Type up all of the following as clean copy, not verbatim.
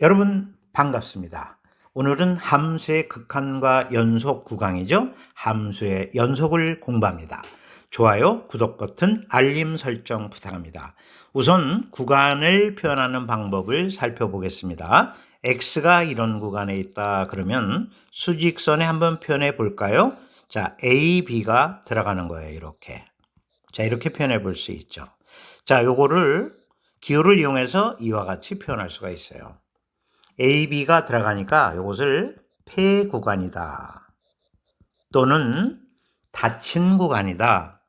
여러분 반갑습니다. 오늘은 함수의 극한과 연속 구강이죠. 함수의 연속을 공부합니다. 좋아요, 구독 버튼, 알림 설정 부탁합니다. 우선 구간을 표현하는 방법을 살펴보겠습니다. x가 이런 구간에 있다 그러면 수직선에 한번 표현해 볼까요? 자, a, b가 들어가는 거예요. 이렇게. 자, 이렇게 표현해 볼 수 있죠. 자, 요거를 기호를 이용해서 이와 같이 표현할 수가 있어요. A, B가 들어가니까 이것을 폐 구간이다 또는 닫힌 구간이다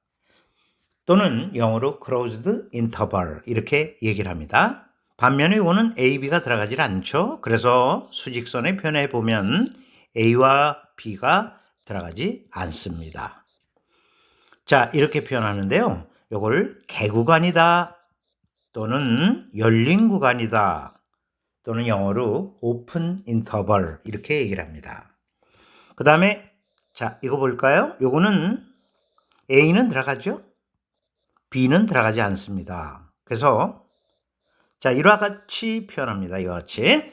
또는 영어로 closed interval 이렇게 얘기를 합니다. 반면에 이거는 A, B가 들어가질 않죠. 그래서 수직선에 표현해 보면 A와 B가 들어가지 않습니다. 자, 이렇게 표현하는데요. 이걸 개구간이다 또는 열린 구간이다 또는 영어로 open interval 이렇게 얘기를 합니다. 그 다음에 자, 이거 볼까요? 요거는 A는 들어가죠? B는 들어가지 않습니다. 그래서 자, 이와 같이 표현합니다. 이와 같이.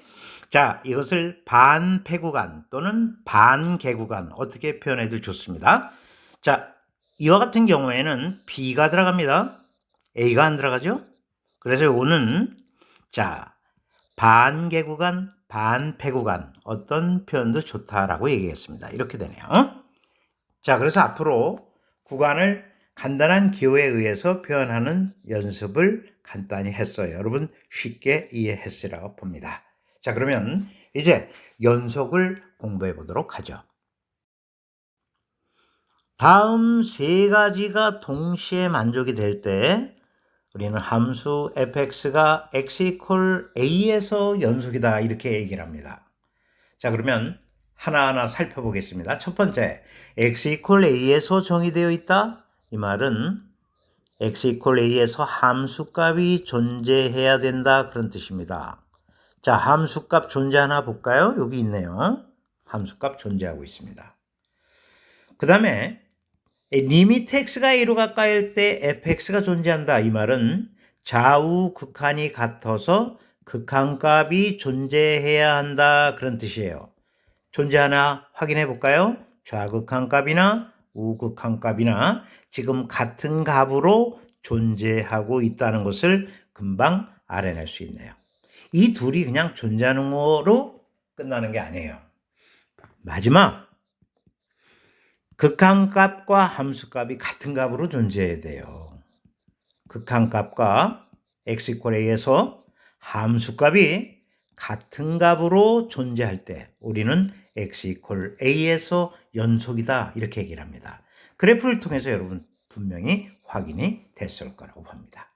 자, 이것을 반폐구간 또는 반개구간 어떻게 표현해도 좋습니다. 자, 이와 같은 경우에는 B가 들어갑니다. A가 안 들어가죠? 그래서 요거는 자, 반개구간, 반폐구간 어떤 표현도 좋다라고 얘기했습니다. 이렇게 되네요. 자, 그래서 앞으로 구간을 간단한 기호에 의해서 표현하는 연습을 간단히 했어요. 여러분 쉽게 이해했으라고 봅니다. 자, 그러면 이제 연속을 공부해 보도록 하죠. 다음 세 가지가 동시에 만족이 될 때 우리는 함수 fx가 x equal a에서 연속이다 이렇게 얘기를 합니다. 자, 그러면 하나하나 살펴보겠습니다. 첫 번째, x equal a에서 정의되어 있다. 이 말은 x equal a에서 함수값이 존재해야 된다 그런 뜻입니다. 자, 함수값 존재하나 볼까요? 여기 있네요. 함수값 존재하고 있습니다. 그 다음에 리미트 x가 a로 가까이할 때 fx가 존재한다. 이 말은 좌우 극한이 같아서 극한값이 존재해야 한다 그런 뜻이에요. 존재하나 확인해 볼까요? 좌극한값이나 우극한값이나 지금 같은 값으로 존재하고 있다는 것을 금방 알아낼 수 있네요. 이 둘이 그냥 존재하는 거로 끝나는 게 아니에요. 마지막 극한값과 함수값이 같은 값으로 존재해야 돼요. 극한값과 x equal a에서 함수값이 같은 값으로 존재할 때 우리는 x equal a에서 연속이다 이렇게 얘기를 합니다. 그래프를 통해서 여러분 분명히 확인이 됐을 거라고 봅니다.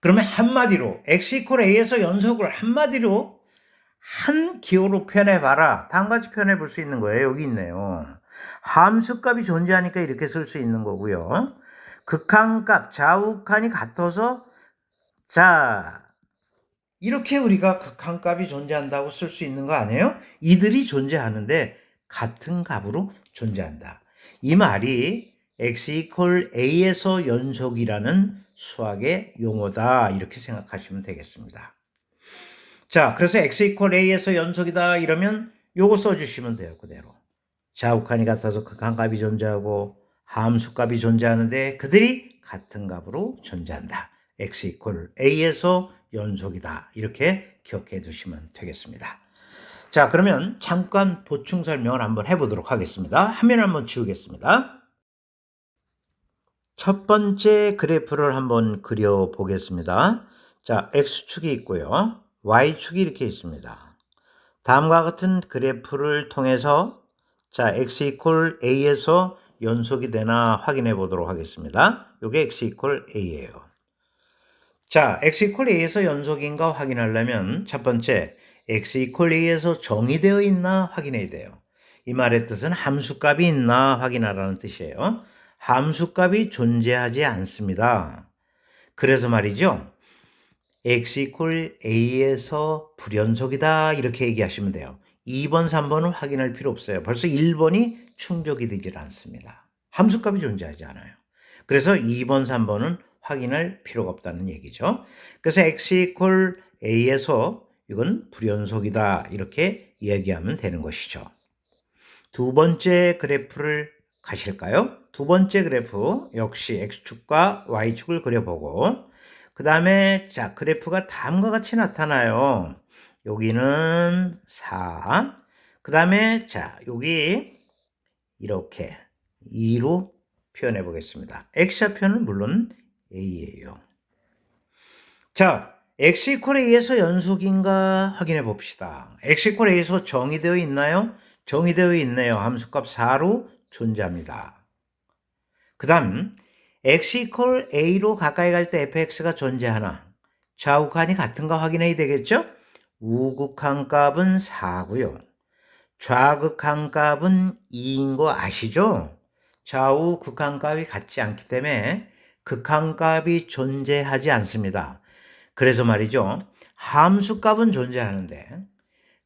그러면 한마디로 x equal a에서 연속을 한마디로 한 기호로 표현해 봐라. 다음 같이 표현해 볼 수 있는 거예요. 여기 있네요. 함수값이 존재하니까 이렇게 쓸 수 있는 거고요. 극한값, 좌우칸이 같아서 자, 이렇게 우리가 극한값이 존재한다고 쓸 수 있는 거 아니에요? 이들이 존재하는데 같은 값으로 존재한다. 이 말이 x equal a에서 연속이라는 수학의 용어다. 이렇게 생각하시면 되겠습니다. 자, 그래서 x equal a에서 연속이다 이러면 요거 써주시면 돼요. 그대로. 좌우칸이 같아서 극한값이 존재하고 함수값이 존재하는데 그들이 같은 값으로 존재한다. x equal a에서 연속이다. 이렇게 기억해 두시면 되겠습니다. 자, 그러면 잠깐 보충 설명을 한번 해보도록 하겠습니다. 화면을 한번 지우겠습니다. 첫 번째 그래프를 한번 그려보겠습니다. 자, x축이 있고요. y축이 이렇게 있습니다. 다음과 같은 그래프를 통해서 자, x equal a에서 연속이 되나 확인해 보도록 하겠습니다. 이게 x equal a예요. 자, x equal a에서 연속인가 확인하려면 첫 번째 x equal a에서 정의되어 있나 확인해야 돼요. 이 말의 뜻은 함수값이 있나 확인하라는 뜻이에요. 함수값이 존재하지 않습니다. 그래서 말이죠. x equal a에서 불연속이다 이렇게 얘기하시면 돼요. 2번, 3번은 확인할 필요 없어요. 벌써 1번이 충족이 되질 않습니다. 함수값이 존재하지 않아요. 그래서 2번, 3번은 확인할 필요가 없다는 얘기죠. 그래서 x equal a에서 이건 불연속이다 이렇게 얘기하면 되는 것이죠. 두 번째 그래프를 가실까요? 두 번째 그래프 역시 X축과 Y축을 그려보고 그 다음에 자 그래프가 다음과 같이 나타나요. 여기는 4, 그 다음에 자 여기 이렇게 2로 표현해 보겠습니다. X좌표는 물론 A예요. 자, X 이퀄 A에서 연속인가 확인해 봅시다. X 이퀄 A에서 정의되어 있나요? 정의되어 있네요. 함수값 4로 존재합니다. 그 다음 X 이퀄 A로 가까이 갈 때 fx가 존재하나? 좌우칸이 같은가 확인해야 되겠죠? 우극한 값은 4고요. 좌극한 값은 2인 거 아시죠? 좌우 극한값이 같지 않기 때문에 극한값이 존재하지 않습니다. 그래서 말이죠. 함수값은 존재하는데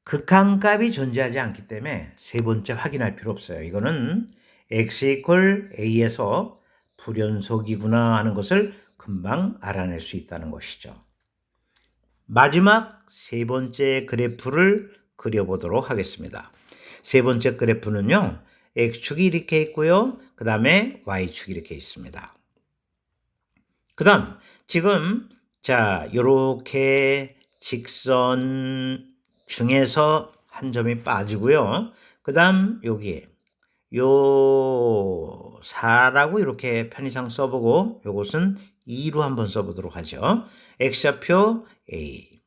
극한값이 존재하지 않기 때문에 세 번째 확인할 필요 없어요. 이거는 x 이퀄 a에서 불연속이구나 하는 것을 금방 알아낼 수 있다는 것이죠. 마지막 세 번째 그래프를 그려보도록 하겠습니다. 세 번째 그래프는요. x축이 이렇게 있고요. 그 다음에 y축이 이렇게 있습니다. 그 다음 지금 자 요렇게 직선 중에서 한 점이 빠지고요. 그 다음 여기 요 4라고 이렇게 편의상 써보고 요것은 2로 한번 써보도록 하죠. x좌표 a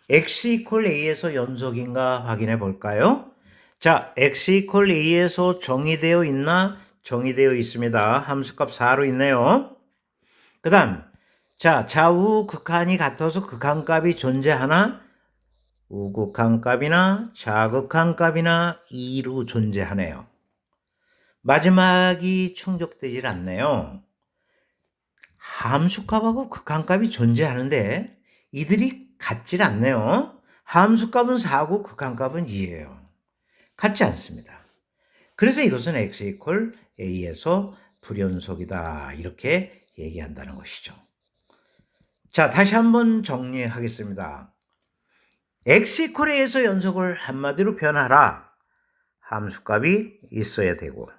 x 이퀄 a에서 연속인가 확인해 볼까요? 자, x 이퀄 a에서 정의되어 있나? 정의되어 있습니다. 함수값 4로 있네요. 그 다음 자 좌우 극한이 같아서 극한값이 존재하나? 우극한값이나 좌극한값이나 2로 존재하네요. 마지막이 충족되질 않네요. 함수값하고 극한값이 존재하는데 이들이 같질 않네요. 함수값은 4고 극한값은 2예요. 같지 않습니다. 그래서 이것은 x 이퀄 a에서 불연속이다 이렇게 얘기한다는 것이죠. 자, 다시 한번 정리하겠습니다. x 이퀄 a에서 연속을 한마디로 표현하라. 함수값이 있어야 되고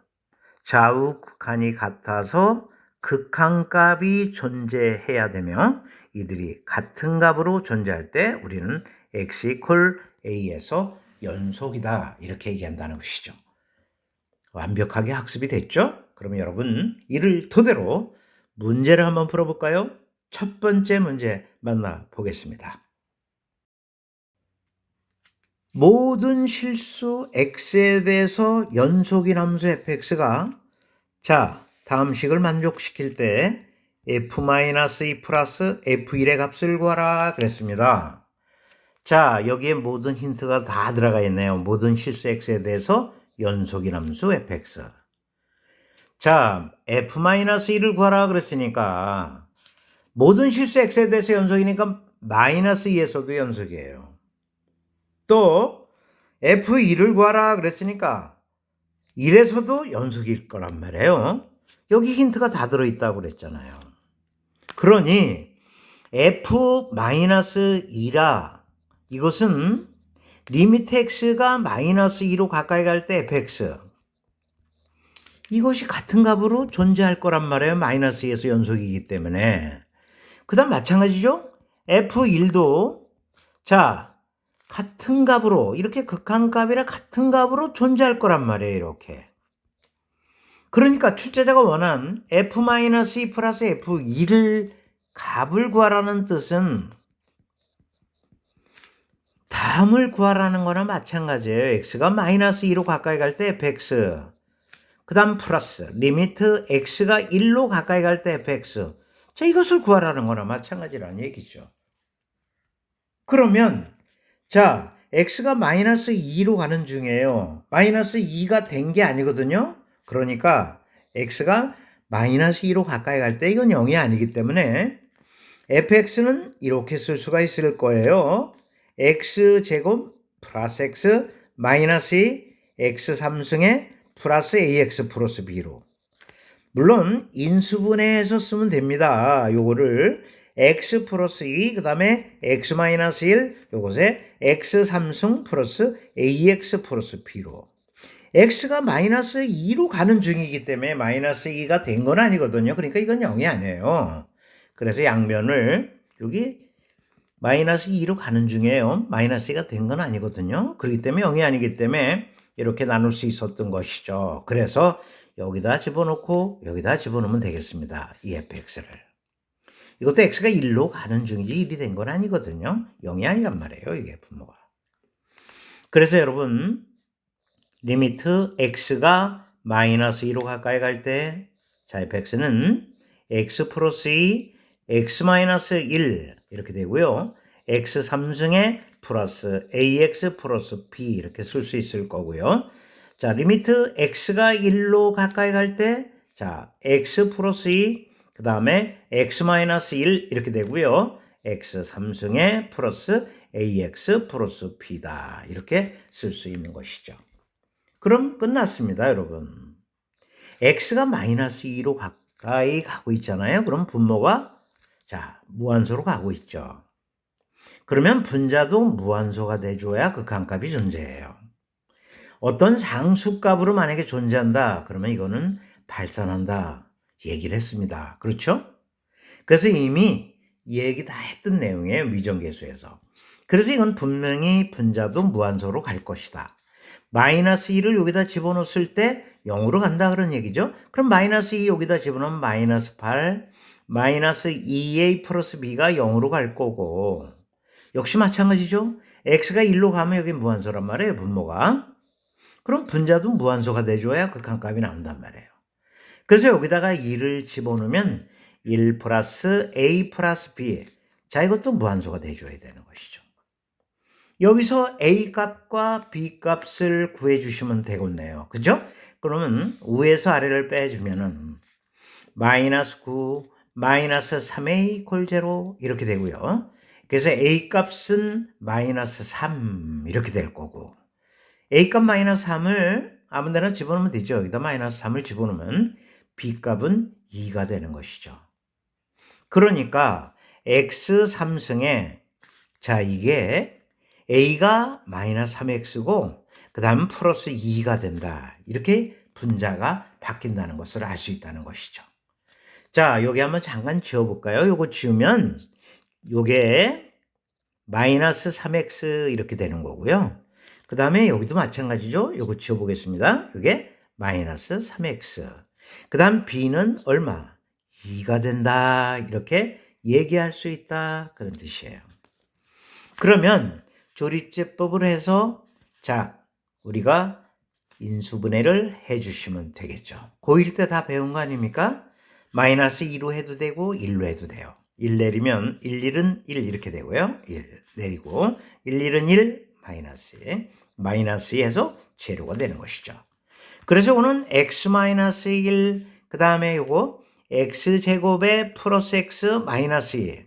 좌우 극한이 같아서 극한값이 존재해야 되며 이들이 같은 값으로 존재할 때 우리는 x 이퀄 a에서 연속이다 이렇게 얘기한다는 것이죠. 완벽하게 학습이 됐죠? 그러면 여러분 이를 토대로 문제를 한번 풀어볼까요? 첫 번째 문제 만나보겠습니다. 모든 실수 x에 대해서 연속인 함수 fx가 자 다음 식을 만족시킬 때 f-2 플러스 f1의 값을 구하라 그랬습니다. 자 여기에 모든 힌트가 다 들어가 있네요. 모든 실수 x에 대해서 연속인 함수 fx. 자 f-1을 구하라 그랬으니까 모든 실수 x에 대해서 연속이니까 -2에서도 연속이에요. 또 f1을 구하라 그랬으니까 1에서도 연속일 거란 말이에요. 여기 힌트가 다 들어있다고 그랬잖아요. 그러니 f-2라 이것은 리미트 x가 -2로 가까이 갈 때 fx 이것이 같은 값으로 존재할 거란 말이에요. -2에서 연속이기 때문에. 그 다음 마찬가지죠. f1도 자 같은 값으로 이렇게 극한값이라 같은 값으로 존재할 거란 말이에요. 이렇게. 그러니까 출제자가 원한 f-2 플러스 f2를 값을 구하라는 뜻은 다음을 구하라는 거나 마찬가지예요. x가 -2로 가까이 갈 때 fx 그 다음 플러스 리미트 x가 1로 가까이 갈 때 fx 자 이것을 구하라는 거나 마찬가지라는 얘기죠. 그러면 자 x가 -2로 가는 중이에요. -2가 된 게 아니거든요. 그러니까 x가 -2로 가까이 갈 때 이건 0이 아니기 때문에 fx는 이렇게 쓸 수가 있을 거예요. x제곱 플러스 x 마이너스 2 x3승에 플러스 ax 플러스 b로 물론 인수분해해서 쓰면 됩니다. 요거를 x 플러스 2, 그 다음에 x 마이너스 1, 요것에 x 3승 플러스 ax 플러스 b로. x가 마이너스 2로 가는 중이기 때문에 마이너스 2가 된 건 아니거든요. 그러니까 이건 0이 아니에요. 그래서 양면을 여기 마이너스 2로 가는 중이에요. 마이너스 2가 된 건 아니거든요. 그렇기 때문에 0이 아니기 때문에 이렇게 나눌 수 있었던 것이죠. 그래서 여기다 집어넣고 여기다 집어넣으면 되겠습니다. 이 fx를. 이것도 x가 1로 가는 중이지 1이 된 건 아니거든요. 0이 아니란 말이에요. 이게 분모가. 그래서 여러분 리미트 x가 마이너스 2로 가까이 갈 때 자, fx는 x 플러스 2, x 마이너스 1 이렇게 되고요. x 3승에 플러스 ax 플러스 b 이렇게 쓸 수 있을 거고요. 자, 리미트 x가 1로 가까이 갈 때 자, x 플러스 2, 그 다음에 x 마이너스 1 이렇게 되고요. x 3승에 플러스 ax 플러스 b다. 이렇게 쓸 수 있는 것이죠. 그럼 끝났습니다, 여러분. x가 마이너스 2로 가까이 가고 있잖아요. 그럼 분모가 자, 무한소로 가고 있죠. 그러면 분자도 무한소가 돼줘야 극한값이 존재해요. 어떤 상수값으로 만약에 존재한다. 그러면 이거는 발산한다. 얘기를 했습니다. 그렇죠? 그래서 이미 얘기 다 했던 내용이에요. 미정계수에서. 그래서 이건 분명히 분자도 무한소로 갈 것이다. 마이너스 2를 여기다 집어넣었을 때 0으로 간다 그런 얘기죠. 그럼 마이너스 2 여기다 집어넣으면 마이너스 8, 마이너스 2a 플러스 b가 0으로 갈 거고 역시 마찬가지죠. x가 1로 가면 여기 무한소란 말이에요. 분모가. 그럼 분자도 무한소가 돼줘야 극한값이 나온단 말이에요. 그래서 여기다가 2를 집어넣으면 1 플러스 a 플러스 b. 자, 이것도 무한소가 돼줘야 되는 것이죠. 여기서 a 값과 b 값을 구해주시면 되겠네요. 그죠? 그러면 위에서 아래를 빼주면은 마이너스 9, 마이너스 3a 콜 제로 이렇게 되고요. 그래서 a 값은 마이너스 3 이렇게 될 거고 a 값 마이너스 3을 아무 데나 집어넣으면 되죠. 여기다 마이너스 3을 집어넣으면 b 값은 2가 되는 것이죠. 그러니까 x 3승에 자 이게 a가 마이너스 3x고 그 다음 플러스 2가 된다. 이렇게 분자가 바뀐다는 것을 알 수 있다는 것이죠. 자, 여기 한번 잠깐 지워볼까요? 요거 지우면 요게 마이너스 3x 이렇게 되는 거고요. 그 다음에 여기도 마찬가지죠. 요거 지워보겠습니다. 요게 마이너스 3x. 그 다음 b는 얼마? 2가 된다. 이렇게 얘기할 수 있다. 그런 뜻이에요. 그러면 조립제법을 해서 자 우리가 인수분해를 해주시면 되겠죠. 고1 때 다 배운 거 아닙니까? 마이너스 2로 해도 되고 1로 해도 돼요. 1 내리면 1, 1은 1 이렇게 되고요. 1 내리고 1, 1은 1 마이너스 마이너스 2에서 제로가 되는 것이죠. 그래서 오늘 x 마이너스 1 그 다음에 요거 x제곱에 플러스 x 마이너스 2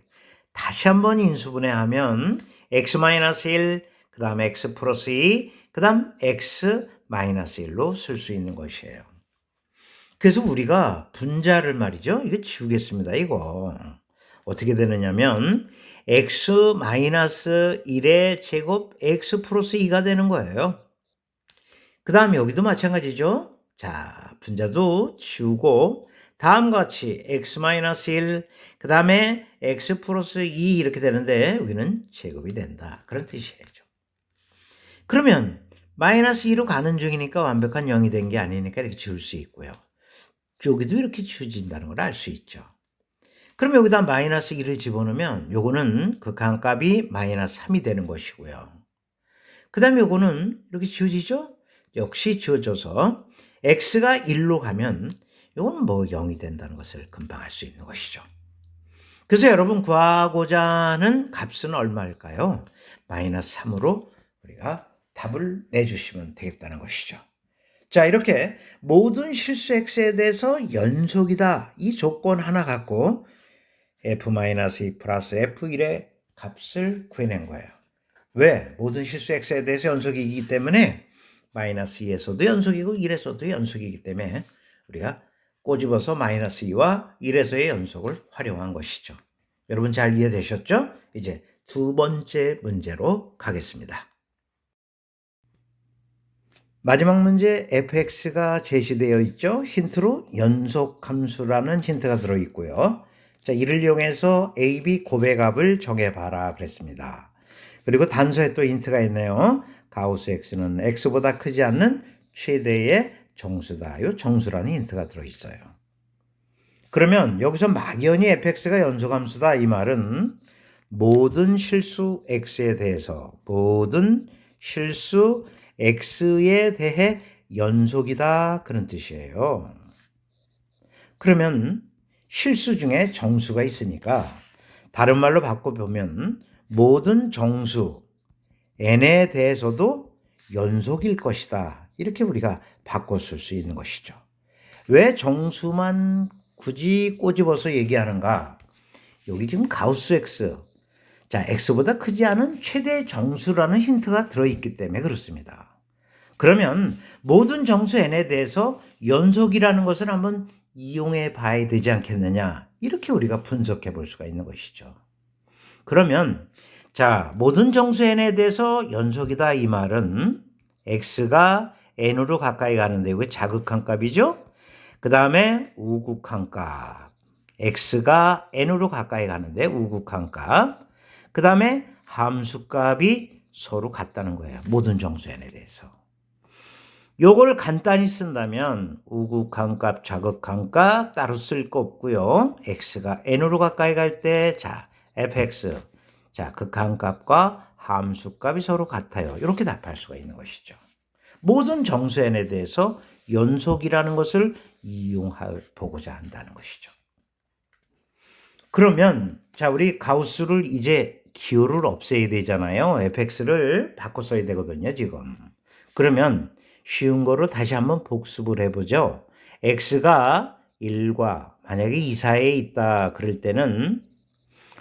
다시 한번 인수분해하면 x 마이너스 1 그 다음 x 플러스 2 그 다음 x 마이너스 1로 쓸 수 있는 것이에요. 그래서 우리가 분자를 말이죠. 이거 지우겠습니다. 이거 어떻게 되느냐면 x 마이너스 1의 제곱 x 플러스 2가 되는 거예요. 그 다음 여기도 마찬가지죠. 자 분자도 지우고 다음과 같이 x 마이너스 1 그 다음에 x 플러스 2 이렇게 되는데 여기는 제곱이 된다. 그런 뜻이에요. 그러면 마이너스 2로 가는 중이니까 완벽한 0이 된 게 아니니까 이렇게 지울 수 있고요. 여기도 이렇게 지워진다는 걸 알 수 있죠. 그럼 여기다 마이너스 2를 집어넣으면 요거는 극한값이 마이너스 3이 되는 것이고요. 그 다음에 요거는 이렇게 지워지죠? 역시 지워져서 x가 1로 가면 요건 뭐 0이 된다는 것을 금방 알 수 있는 것이죠. 그래서 여러분 구하고자 하는 값은 얼마일까요? 마이너스 3으로 우리가 답을 내주시면 되겠다는 것이죠. 자, 이렇게 모든 실수 x에 대해서 연속이다. 이 조건 하나 갖고 f-2 플러스 f1의 값을 구해낸 거예요. 왜? 모든 실수 x에 대해서 연속이기 때문에 마이너스 2에서도 연속이고 1에서도 연속이기 때문에 우리가 꼬집어서 마이너스 2와 1에서의 연속을 활용한 것이죠. 여러분 잘 이해되셨죠? 이제 두 번째 문제로 가겠습니다. 마지막 문제 fx가 제시되어 있죠. 힌트로 연속함수라는 힌트가 들어있고요. 자, 이를 이용해서 a, b 곱의 값을 정해봐라 그랬습니다. 그리고 단서에 또 힌트가 있네요. 가우스 x는 x보다 크지 않는 최대의 정수다. 이 정수라는 힌트가 들어있어요. 그러면 여기서 막연히 fx가 연속함수다 이 말은 모든 실수 x에 대해서 모든 실수 x에 대해 연속이다 그런 뜻이에요. 그러면 실수 중에 정수가 있으니까 다른 말로 바꿔보면 모든 정수 n에 대해서도 연속일 것이다. 이렇게 우리가 바꿔 쓸 수 있는 것이죠. 왜 정수만 굳이 꼬집어서 얘기하는가? 여기 지금 가우스 x, 자, x보다 크지 않은 최대 정수라는 힌트가 들어있기 때문에 그렇습니다. 그러면 모든 정수 n에 대해서 연속이라는 것을 한번 이용해 봐야 되지 않겠느냐? 이렇게 우리가 분석해 볼 수가 있는 것이죠. 그러면 자, 모든 정수 n에 대해서 연속이다 이 말은 x가 n으로 가까이 가는데 이게 자극한 값이죠? 그 다음에 우극한 값. x가 n으로 가까이 가는데 우극한 값. 그 다음에 함수값이 서로 같다는 거예요. 모든 정수 n에 대해서. 요걸 간단히 쓴다면 우극한 값, 자극한 값 따로 쓸 거 없고요. x가 n으로 가까이 갈 때 자, fx. 자, 극한 값과 함수값이 서로 같아요. 이렇게 답할 수가 있는 것이죠. 모든 정수 n에 대해서 연속이라는 것을 이용해 보고자 한다는 것이죠. 그러면 자, 우리 가우스를 이제 기호를 없애야 되잖아요. fx를 바꿔 써야 되거든요, 지금. 그러면 쉬운 거로 다시 한번 복습을 해보죠. x가 1과 만약에 2 사이에 있다 그럴 때는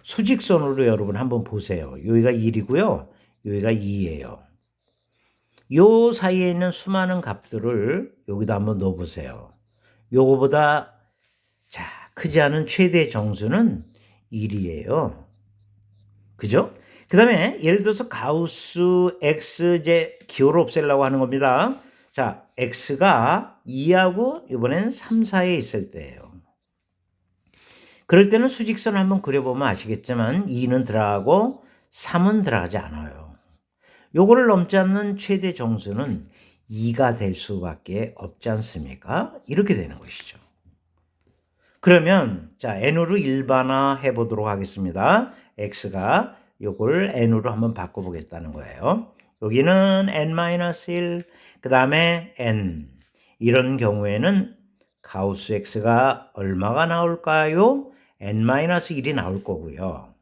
수직선으로 여러분 한번 보세요. 여기가 1이고요. 여기가 2예요. 요 사이에 있는 수많은 값들을 여기다 한번 넣어보세요. 요거보다 자, 크지 않은 최대 정수는 1이에요. 그죠? 그 다음에 예를 들어서 가우스 x 이제 기호를 없애려고 하는 겁니다. 자, x가 2하고 이번엔 3 사이에 있을 때예요. 그럴 때는 수직선을 한번 그려보면 아시겠지만 2는 들어가고 3은 들어가지 않아요. 요거를 넘지 않는 최대 정수는 2가 될 수밖에 없지 않습니까? 이렇게 되는 것이죠. 그러면 자, n으로 일반화 해보도록 하겠습니다. x가 요걸 n으로 한번 바꿔보겠다는 거예요. 여기는 n-1, 그 다음에 n. 이런 경우에는 가우스 x가 얼마가 나올까요? n-1이 나올 거고요.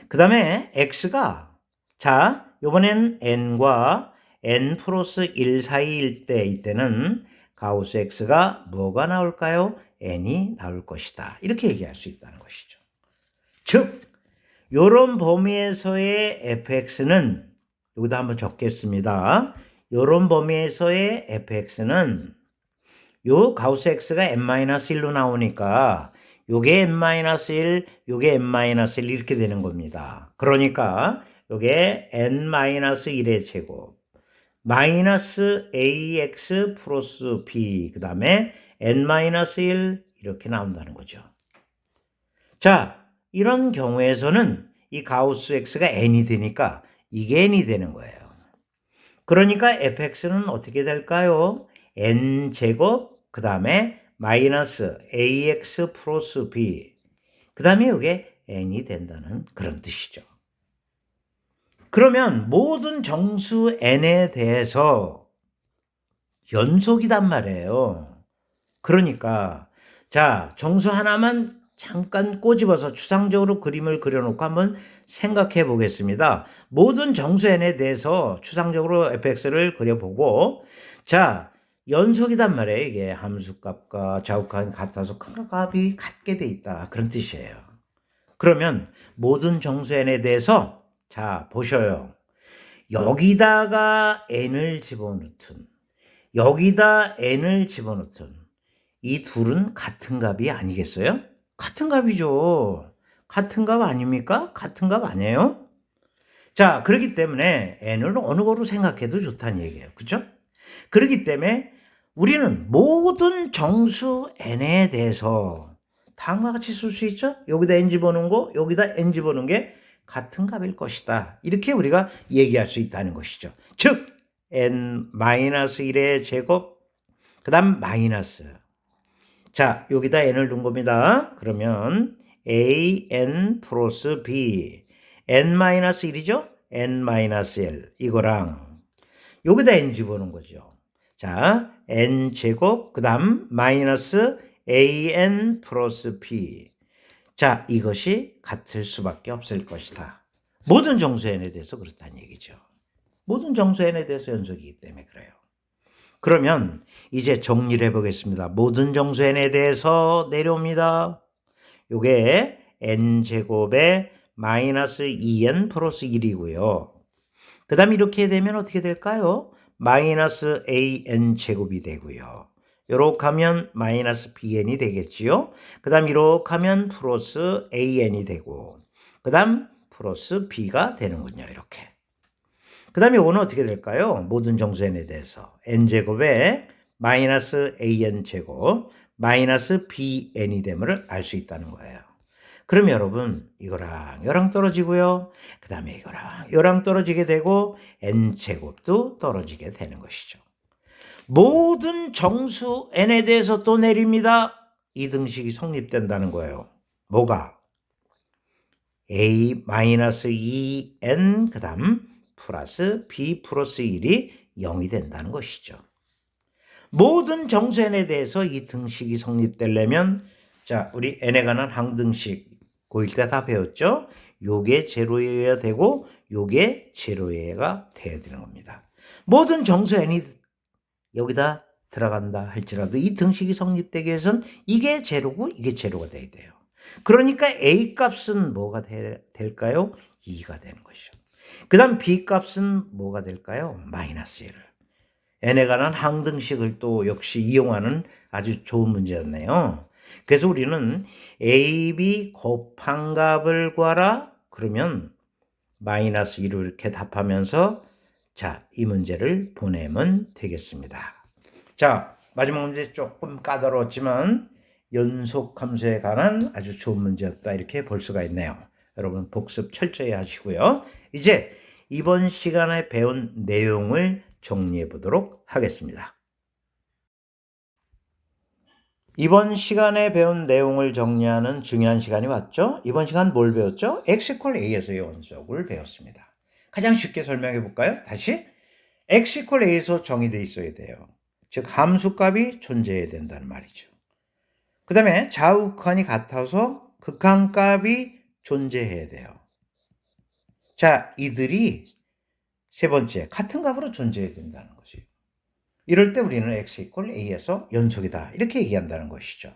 그 다음에 x가 자, 요번엔 n과 n 플러스 1 사이일 때 이때는 가우스 x가 뭐가 나올까요? n이 나올 것이다. 이렇게 얘기할 수 있다는 것이죠. 즉, 요런 범위에서의 fx는 여기다 한번 적겠습니다. 요런 범위에서의 fx는 요 가우스 x가 n-1로 나오니까 요게 n-1, 요게 n-1 이렇게 되는 겁니다. 그러니까 요게 n-1의 제곱 마이너스 ax 플러스 b 그 다음에 n-1 이렇게 나온다는 거죠. 자, 이런 경우에서는 이 가우스 x가 n이 되니까 이게 n이 되는 거예요. 그러니까 fx는 어떻게 될까요? n제곱 그 다음에 마이너스 ax 플러스 b 그 다음에 이게 n이 된다는 그런 뜻이죠. 그러면 모든 정수 n에 대해서 연속이단 말이에요. 그러니까 자, 정수 하나만 잠깐 꼬집어서 추상적으로 그림을 그려놓고 한번 생각해 보겠습니다. 모든 정수 n에 대해서 추상적으로 fx를 그려보고 자, 연속이단 말이에요. 이게 함수값과 좌우값이 같아서 큰 값이 같게 돼 있다. 그런 뜻이에요. 그러면 모든 정수 n에 대해서 자, 보셔요. 여기다가 n을 집어넣든 여기다 n을 집어넣든 이 둘은 같은 값이 아니겠어요? 같은 값이죠. 같은 값 아닙니까? 같은 값 아니에요? 자, 그렇기 때문에 n을 어느 거로 생각해도 좋다는 얘기예요. 그죠? 그렇기 때문에 우리는 모든 정수 n에 대해서 다음과 같이 쓸 수 있죠? 여기다 n 집어넣은 거, 여기다 n 집어넣은 게 같은 값일 것이다. 이렇게 우리가 얘기할 수 있다는 것이죠. 즉, n-1의 제곱, 그 다음 마이너스. 자, 여기다 n을 둔 겁니다. 그러면 an 플러스 b, n-1이죠? n-1 이거랑 여기다 n 집어넣은 거죠. 자, n 제곱, 그 다음 마이너스 an 플러스 b. 자, 이것이 같을 수밖에 없을 것이다. 모든 정수 n에 대해서 그렇다는 얘기죠. 모든 정수 n에 대해서 연속이기 때문에 그래요. 그러면 이제 정리를 해보겠습니다. 모든 정수 n에 대해서 내려옵니다. 요게 n제곱에 마이너스 2n 플러스 1이고요. 그 다음에 이렇게 되면 어떻게 될까요? 마이너스 an 제곱이 되고요. 요렇게 하면 마이너스 bn이 되겠지요. 그 다음 이렇게 하면 플러스 an이 되고 그 다음 플러스 b가 되는군요. 이렇게. 그 다음에 이거는 어떻게 될까요? 모든 정수 n에 대해서 n제곱에 마이너스 an제곱 마이너스 bn이 됨을 알 수 있다는 거예요. 그럼 여러분 이거랑 떨어지고요. 그 다음에 이거랑 떨어지게 되고 n제곱도 떨어지게 되는 것이죠. 모든 정수 n에 대해서 또 내립니다. 이 등식이 성립된다는 거예요. 뭐가? a-2n 그 다음 플러스 b 플러스 1이 0이 된다는 것이죠. 모든 정수 n에 대해서 이 등식이 성립되려면 자, 우리 n에 관한 항등식 고1 때 다 배웠죠? 요게 제로여야 되고 요게 제로여야 돼야 되는 겁니다. 모든 정수 n이 여기다 들어간다 할지라도 이 등식이 성립되기 위해서는 이게 제로고 이게 제로가 돼야 돼요. 그러니까 a 값은 뭐가 될까요? 2가 되는 것이죠. 그 다음 b 값은 뭐가 될까요? 마이너스 1을. n에 관한 항등식을 또 역시 이용하는 아주 좋은 문제였네요. 그래서 우리는 a, b 곱한 값을 구하라. 그러면 마이너스 1을 이렇게 답하면서 자, 이 문제를 보내면 되겠습니다. 자, 마지막 문제 조금 까다로웠지만 연속함수에 관한 아주 좋은 문제였다 이렇게 볼 수가 있네요. 여러분 복습 철저히 하시고요. 이제 이번 시간에 배운 내용을 정리해 보도록 하겠습니다. 이번 시간에 배운 내용을 정리하는 중요한 시간이 왔죠? 이번 시간 뭘 배웠죠? x = a에서의 연속을 배웠습니다. 가장 쉽게 설명해 볼까요? 다시 x = a에서 정의되어 있어야 돼요. 즉 함수값이 존재해야 된다는 말이죠. 그 다음에 좌우극한이 같아서 극한값이 존재해야 돼요. 자, 이들이 세 번째 같은 값으로 존재해야 된다는 거죠. 이럴 때 우리는 x = a에서 연속이다 이렇게 얘기한다는 것이죠.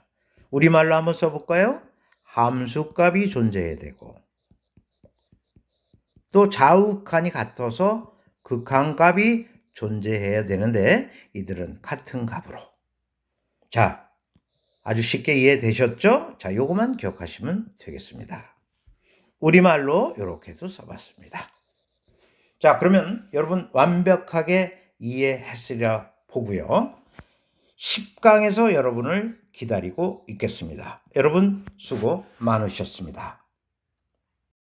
우리말로 한번 써볼까요? 함수값이 존재해야 되고 또 좌우극한이 같아서 극한값이 존재해야 되는데 이들은 같은 값으로. 자, 아주 쉽게 이해되셨죠? 자, 요거만 기억하시면 되겠습니다. 우리말로 이렇게도 써봤습니다. 자, 그러면 여러분 완벽하게 이해했으리라 보고요. 10강에서 여러분을 기다리고 있겠습니다. 여러분 수고 많으셨습니다.